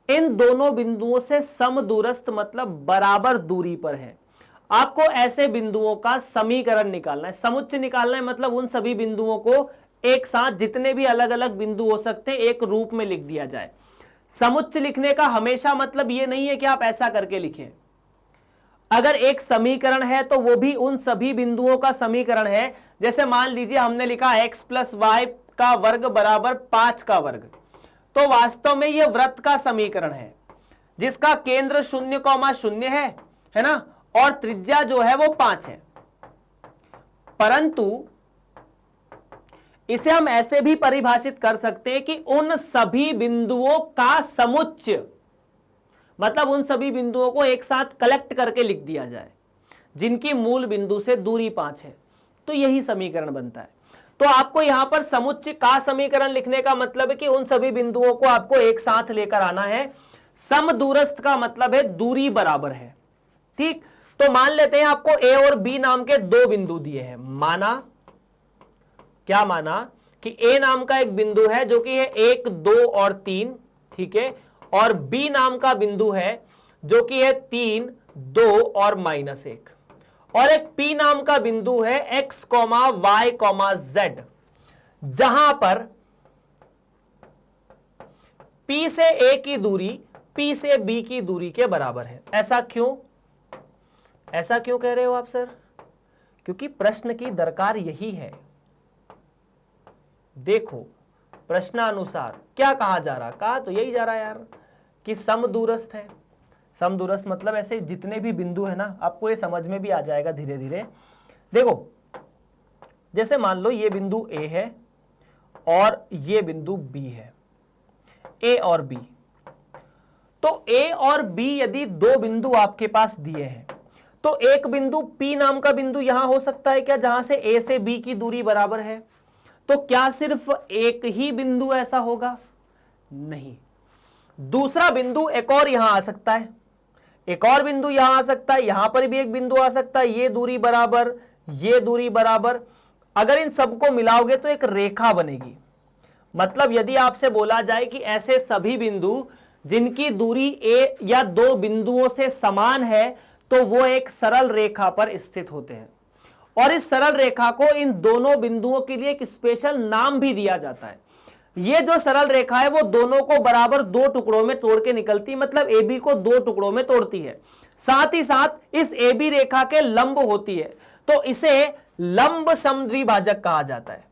इन दोनों बिंदुओं से समदूरस्थ मतलब बराबर दूरी पर है। आपको ऐसे बिंदुओं का समीकरण निकालना है, समुच्चय निकालना है, मतलब उन सभी बिंदुओं को एक साथ, जितने भी अलग अलग बिंदु हो सकते हैं, एक रूप में लिख दिया जाए। समुच्चय लिखने का हमेशा मतलब यह नहीं है कि आप ऐसा करके लिखें। अगर एक समीकरण है तो वो भी उन सभी बिंदुओं का समीकरण है। जैसे मान लीजिए हमने लिखा x + y का वर्ग बराबर 5 का वर्ग, तो वास्तव में यह वृत्त का समीकरण है जिसका केंद्र 0,0 है ना, और त्रिज्या जो है वो 5 है। परंतु इसे हम ऐसे भी परिभाषित कर सकते हैं कि उन सभी बिंदुओं का समुच्चय, मतलब उन सभी बिंदुओं को एक साथ कलेक्ट करके लिख दिया जाए जिनकी मूल बिंदु से दूरी 5 है, तो यही समीकरण बनता है। तो आपको यहां पर समुच्चय का समीकरण लिखने का मतलब है कि उन सभी बिंदुओं को आपको एक साथ लेकर आना है। समदूरस्थ का मतलब है दूरी बराबर है। ठीक, तो मान लेते हैं आपको ए और बी नाम के दो बिंदु दिए हैं। माना कि ए नाम का एक बिंदु है जो कि है 1 2 और 3, ठीक है, और बी नाम का बिंदु है जो कि है 3 2 और -1, और एक पी नाम का बिंदु है x, y, z, जहां पर p से a की दूरी p से b की दूरी के बराबर है। ऐसा क्यों कह रहे हो आप सर? क्योंकि प्रश्न की दरकार यही है। देखो प्रश्नानुसार क्या कहा जा रहा, कहा तो यही जा रहा है यार कि समदूरस्थ है। समदूरस्थ मतलब ऐसे जितने भी बिंदु है ना, आपको ये समझ में भी आ जाएगा धीरे धीरे। देखो जैसे मान लो ये बिंदु A है और ये बिंदु B है, A और B। तो A और B यदि दो बिंदु आपके पास दिए हैं तो एक बिंदु P नाम का बिंदु यहां हो सकता है क्या, जहां से A से B की दूरी बराबर है? तो क्या सिर्फ एक ही बिंदु ऐसा होगा? नहीं, दूसरा बिंदु एक और यहां आ सकता है, एक और बिंदु यहां आ सकता है, यहां पर भी एक बिंदु आ सकता है, ये दूरी बराबर, ये दूरी बराबर। अगर इन सबको मिलाओगे तो एक रेखा बनेगी। मतलब यदि आपसे बोला जाए कि ऐसे सभी बिंदु जिनकी दूरी ए या दो बिंदुओं से समान है तो वो एक सरल रेखा पर स्थित होते हैं, और इस सरल रेखा को इन दोनों बिंदुओं के लिए एक स्पेशल नाम भी दिया जाता है। ये जो सरल रेखा है वो दोनों को बराबर दो टुकड़ों में तोड़ के निकलती, मतलब ए बी को दो टुकड़ों में तोड़ती है, साथ ही साथ इस ए बी रेखा के लंब होती है। तो इसे लंब समद्विभाजक कहा जाता है।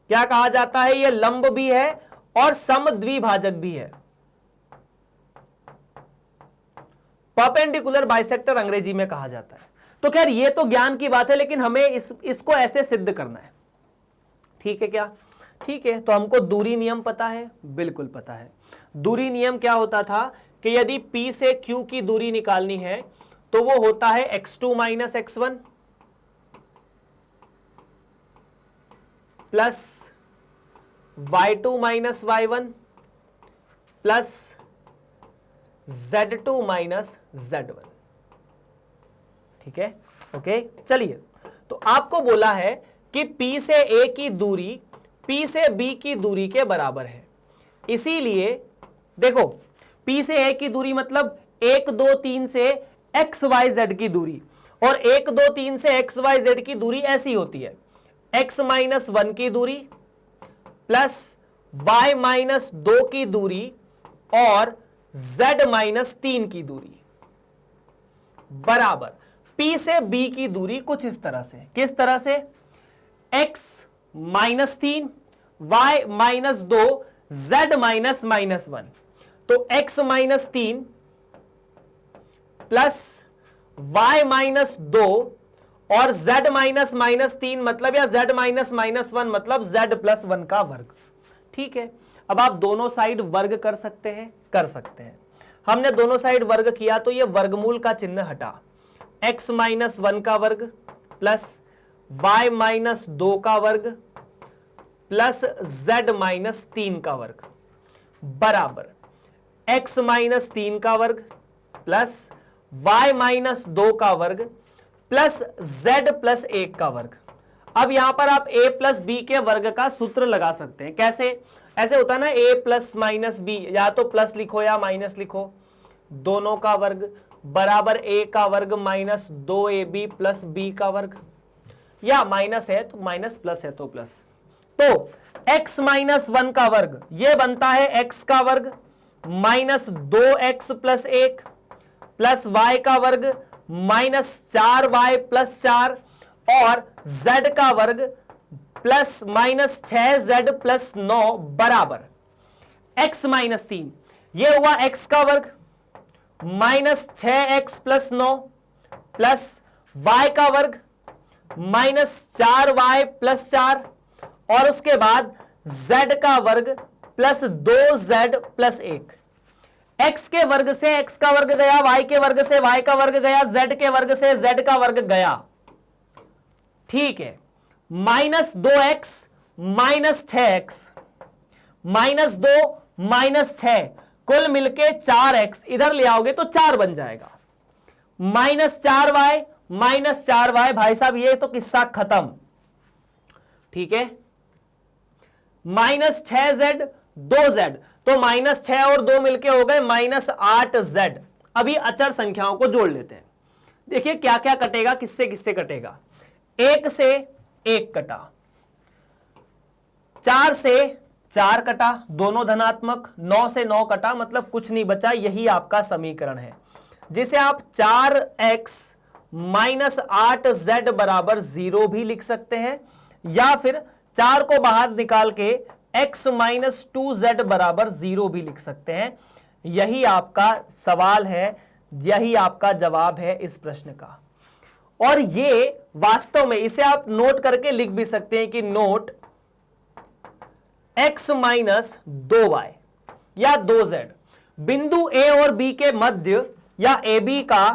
क्या कहा जाता है? ये लंब भी है और समद्विभाजक भी है। परपेंडिकुलर बाइसेक्टर अंग्रेजी में कहा जाता है। तो खैर ये तो ज्ञान की बात है, लेकिन हमें इसको ऐसे सिद्ध करना है। ठीक है क्या? ठीक है, तो हमको दूरी नियम पता है, बिल्कुल पता है। दूरी नियम क्या होता था कि यदि P से Q की दूरी निकालनी है तो वो होता है x2 minus x1 plus y2 minus y1 plus z2 minus z1। ठीक है, ओके। चलिए, तो आपको बोला है कि P से A की दूरी P से B की दूरी के बराबर है। इसीलिए देखो, P से A की दूरी मतलब 1 2 3 से XYZ की दूरी, और 1 2 3 से XYZ की दूरी ऐसी होती है, x माइनस 1 की दूरी प्लस y माइनस 2 की दूरी और z माइनस 3 की दूरी बराबर P से B की दूरी कुछ इस तरह से। किस तरह से? x minus 3, y minus 2, z minus minus 1। तो x minus 3 plus y minus 2 और z माइनस माइनस 3 मतलब, या z माइनस माइनस 1 मतलब z प्लस 1 का वर्ग। ठीक है, अब आप दोनों साइड वर्ग कर सकते हैं, कर सकते हैं। हमने दोनों साइड वर्ग किया तो ये वर्गमूल का चिन्ह हटा, x माइनस 1 का वर्ग प्लस y माइनस 2 का वर्ग प्लस z माइनस 3 का वर्ग बराबर x माइनस 3 का वर्ग प्लस y माइनस 2 का वर्ग प्लस z प्लस 1 का वर्ग। अब यहां पर आप a प्लस b के वर्ग का सूत्र लगा सकते हैं। कैसे? ऐसे होता है ना, a प्लस माइनस b, या तो प्लस लिखो या माइनस लिखो, दोनों का वर्ग बराबर a का वर्ग माइनस 2ab प्लस b का वर्ग, या माइनस है तो माइनस, प्लस है तो प्लस। तो x माइनस 1 का वर्ग ये बनता है x का वर्ग minus 2x plus 1 plus y का वर्ग माइनस 4y प्लस 4 और z का वर्ग प्लस माइनस 6z प्लस 9 बराबर x माइनस 3, ये हुआ x का वर्ग minus 6x plus 9 plus y का वर्ग माइनस 4y प्लस 4 और उसके बाद z का वर्ग प्लस 2z प्लस 1। x के वर्ग से x का वर्ग गया, y के वर्ग से y का वर्ग गया, z के वर्ग से z का वर्ग गया। ठीक है, minus 2x minus 6x minus 2 minus 6 कुल मिलके 4x, इधर ले आओगे तो 4 बन जाएगा, माइनस 4y माइनस 4y। भाई साहब ये तो किस्सा खत्म। ठीक है, माइनस 6z 2z, तो माइनस 6 और 2 मिलके हो गए माइनस 8z। अभी अचर संख्याओं को जोड़ लेते हैं, देखिए क्या क्या कटेगा, किससे किससे कटेगा। 1 से 1 कटा, 4 से 4 कटा, दोनों धनात्मक, 9 से 9 कटा, मतलब कुछ नहीं बचा। यही आपका समीकरण है जिसे आप 4x माइनस 8z बराबर 0 भी लिख सकते हैं, या फिर 4 को बाहर निकाल के x माइनस 2z बराबर 0 भी लिख सकते हैं। यही आपका सवाल है, यही आपका जवाब है इस प्रश्न का। और ये वास्तव में इसे आप नोट करके लिख भी सकते हैं कि नोट x माइनस 2y या 2z बिंदु a और b के मध्य या AB का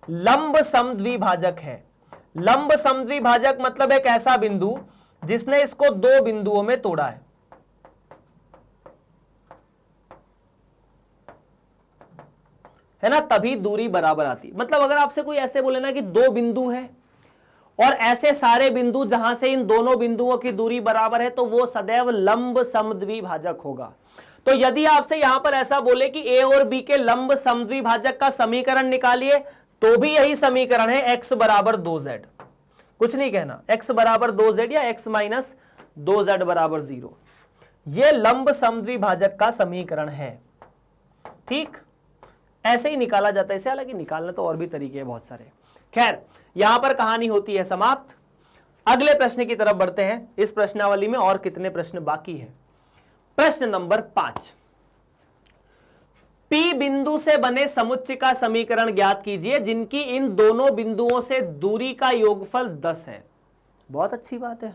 लंब समद्विभाजक है। लंब समद्विभाजक मतलब एक ऐसा बिंदु जिसने इसको दो बिंदुओं में तोड़ा है ना, तभी दूरी बराबर आती। मतलब अगर आपसे कोई ऐसे बोले ना कि दो बिंदु है और ऐसे सारे बिंदु जहां से इन दोनों बिंदुओं की दूरी बराबर है, तो वो सदैव लंब समद्विभाजक होगा। तो यदि आपसे यहां पर ऐसा बोले कि a और b के लंब समद्विभाजक का समीकरण निकालिए, तो भी यही समीकरण है, x बराबर 2z। कुछ नहीं कहना, x बराबर 2z या x माइनस 2z बराबर 0, यह लंब समद्विभाजक का समीकरण है। ठीक, ऐसे ही निकाला जाता है इसे, हालांकि निकालना तो और भी तरीके हैं बहुत सारे। खैर, यहां पर कहानी होती है समाप्त। अगले प्रश्न की तरफ बढ़ते हैं। इस प्रश्नावली में और कितने प्रश्न बाकी है? प्रश्न नंबर 5, P बिंदु से बने समुच्चय का समीकरण ज्ञात कीजिए जिनकी इन दोनों बिंदुओं से दूरी का योगफल 10 है। बहुत अच्छी बात है।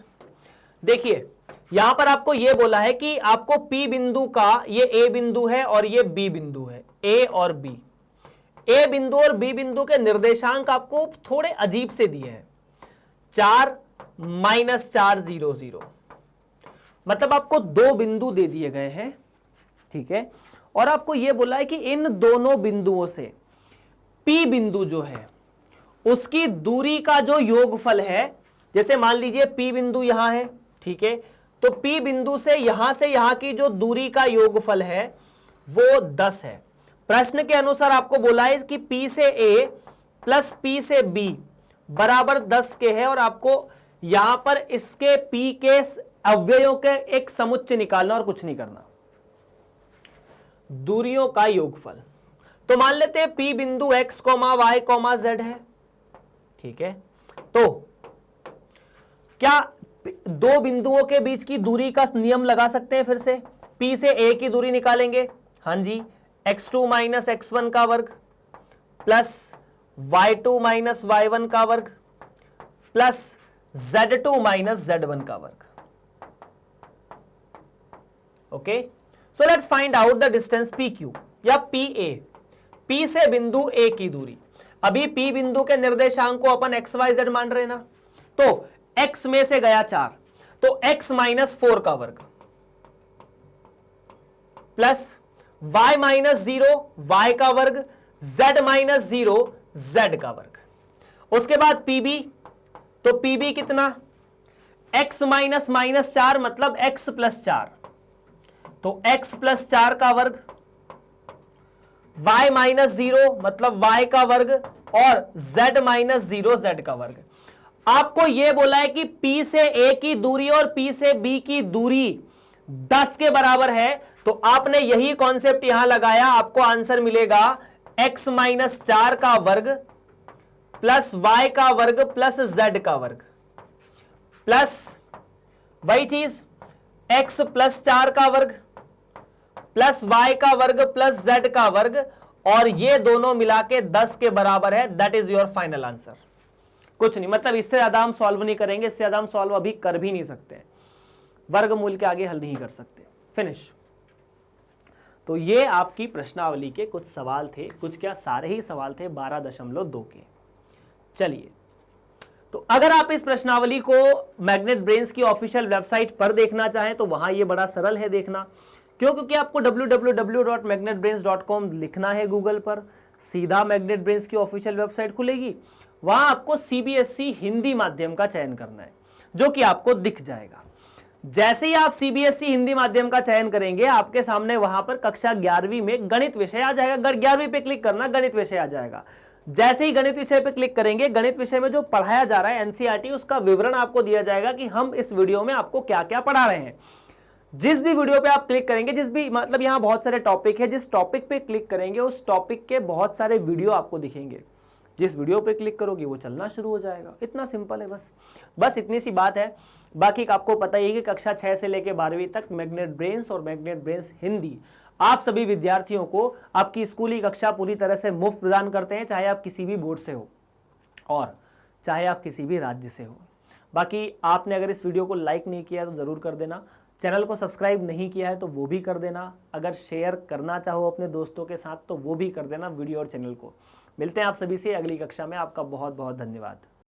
देखिए यहां पर आपको यह बोला है कि आपको P बिंदु का, ये A बिंदु है और ये B बिंदु है, A और B। A बिंदु और B बिंदु के निर्देशांक आपको थोड़े अजीब से दिए हैं, 4 -4 0 0, मतलब आपको दो बिंदु दे दिए गए हैं, ठीक है। और आपको यह बोला है कि इन दोनों बिंदुओं से P बिंदु जो है उसकी दूरी का जो योगफल है, जैसे मान लीजिए P बिंदु यहां है, ठीक है, तो P बिंदु से यहां की जो दूरी का योगफल है वो 10 है। प्रश्न के अनुसार आपको बोला है कि P से A प्लस P से B बराबर 10 के है और आपको यहां पर इसके P के अवयवों के एक समुच्चय निकालना और कुछ नहीं करना, दूरियों का योगफल। तो मान लेते हैं P बिंदु x, y, z है, ठीक है। तो क्या दो बिंदुओं के बीच की दूरी का नियम लगा सकते हैं? फिर से P से A की दूरी निकालेंगे, हां जी, x2 माइनस x1 का वर्ग प्लस y2 माइनस y1 का वर्ग प्लस z2 माइनस z1 का वर्ग। Okay, so let's find out the distance PQ या PA, P से बिंदु A की दूरी। अभी P बिंदु के निर्देशांक को अपन XYZ मान रहे ना, तो x में से गया 4, तो x माइनस 4 का वर्ग प्लस y माइनस 0 y का वर्ग, z माइनस 0 z का वर्ग। उसके बाद PB, तो PB कितना, x माइनस माइनस 4 मतलब x प्लस 4, तो x प्लस 4 का वर्ग, y माइनस 0 मतलब y का वर्ग और z माइनस 0 z का वर्ग। आपको यह बोला है कि P से A की दूरी और P से B की दूरी 10 के बराबर है, तो आपने यही कॉन्सेप्ट यहां लगाया, आपको आंसर मिलेगा x माइनस 4 का वर्ग प्लस y का वर्ग प्लस z का वर्ग प्लस वही चीज x प्लस 4 का वर्ग प्लस y का वर्ग प्लस z का वर्ग, और ये दोनों मिला के 10 के बराबर है। That is your final answer. कुछ नहीं, मतलब इससे ज्यादा हम सॉल्व नहीं करेंगे, इससे ज्यादा हम सॉल्व अभी कर भी नहीं सकते, वर्गमूल के आगे हल नहीं कर सकते। फिनिश। तो ये आपकी प्रश्नावली के कुछ सवाल थे, कुछ क्या सारे ही सवाल थे 12.2 के। चलिए, तो अगर आप इस प्रश्नावली को मैग्नेट ब्रेन्स की ऑफिशियल वेबसाइट पर देखना चाहें तो वहां ये बड़ा सरल है देखना। क्यों? क्योंकि आपको www.magnetbrains.com लिखना है गूगल पर, सीधा मैग्नेट ब्रेन्स की ऑफिशियल वेबसाइट खुलेगी, वहां आपको CBSE हिंदी माध्यम का चयन करना है, जो कि आपको दिख जाएगा। जैसे ही आप CBSE हिंदी माध्यम का चयन करेंगे, आपके सामने वहां पर कक्षा 11वीं में गणित विषय आ जाएगा। 11वीं पे क्लिक करना, गणित विषय आ जाएगा। जैसे ही गणित विषय पे क्लिक करेंगे, गणित विषय में जो पढ़ाया जा रहा है NCERT, उसका विवरण आपको दिया जाएगा कि हम इस वीडियो में आपको क्या क्या पढ़ा रहे हैं। जिस भी वीडियो पे आप क्लिक करेंगे, जिस भी, मतलब यहाँ बहुत सारे टॉपिक है, जिस टॉपिक पे क्लिक करेंगे उस टॉपिक के बहुत सारे वीडियो आपको दिखेंगे। जिस वीडियो पे क्लिक करोगे वो चलना शुरू हो जाएगा। इतना सिंपल है, बस इतनी सी बात है। बाकी आपको पता ही है कि कक्षा 6 से लेकर 12वीं तक मैग्नेट ब्रेन्स और मैग्नेट ब्रेन्स हिंदी आप सभी विद्यार्थियों को आपकी स्कूली कक्षा पूरी तरह से मुफ्त प्रदान करते हैं, चाहे आप किसी भी बोर्ड से हो और चाहे आप किसी भी राज्य से हो। बाकी आपने अगर इस वीडियो को लाइक नहीं किया तो ज़रूर कर देना, चैनल को सब्सक्राइब नहीं किया है तो वो भी कर देना, अगर शेयर करना चाहो अपने दोस्तों के साथ तो वो भी कर देना वीडियो और चैनल को। मिलते हैं आप सभी से अगली कक्षा में। आपका बहुत बहुत धन्यवाद।